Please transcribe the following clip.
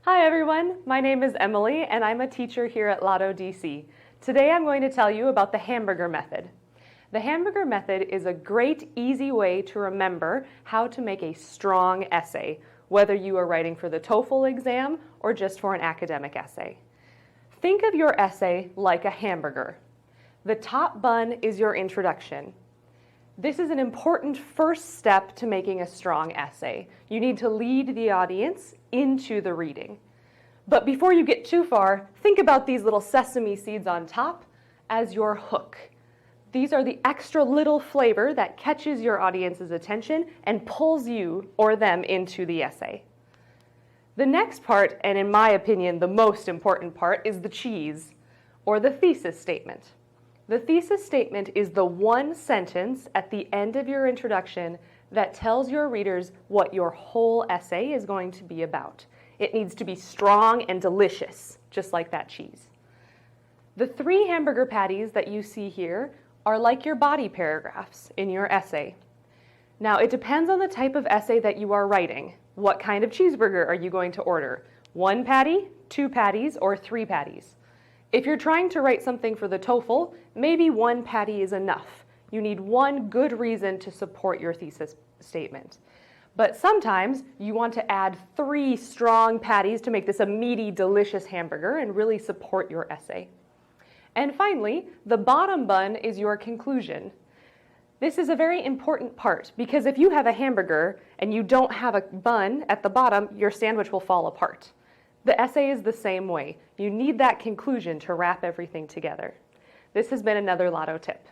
Hi everyone, my name is Emily and I'm a teacher here at LADO DC. Today I'm going to tell you about the Hamburger Method. The Hamburger Method is a great, easy way to remember how to make a strong essay, whether you are writing for the TOEFL exam or just for an academic essay. Think of your essay like a hamburger. The top bun is your introduction. This is an important first step to making a strong essay. You need to lead the audience into the reading. But before you get too far, think about these little sesame seeds on top as your hook. These are the extra little flavor that catches your audience's attention and pulls you or them into the essay. The next part, and in my opinion the most important part, is the cheese, or the thesis statement. The thesis statement is the one sentence at the end of your introduction that tells your readers what your whole essay is going to be about. It needs to be strong and delicious, just like that cheese. The 3 hamburger patties that you see here are like your body paragraphs in your essay. Now, it depends on the type of essay that you are writing. What kind of cheeseburger are you going to order? 1 patty, 2 patties, or 3 patties? If you're trying to write something for the TOEFL, maybe 1 patty is enough. You need 1 good reason to support your thesis statement. But sometimes you want to add 3 strong patties to make this a meaty, delicious hamburger and really support your essay. And finally, the bottom bun is your conclusion. This is a very important part because if you have a hamburger and you don't have a bun at the bottom, your sandwich will fall apart. The essay is the same way. You need that conclusion to wrap everything together. This has been another LADO tip.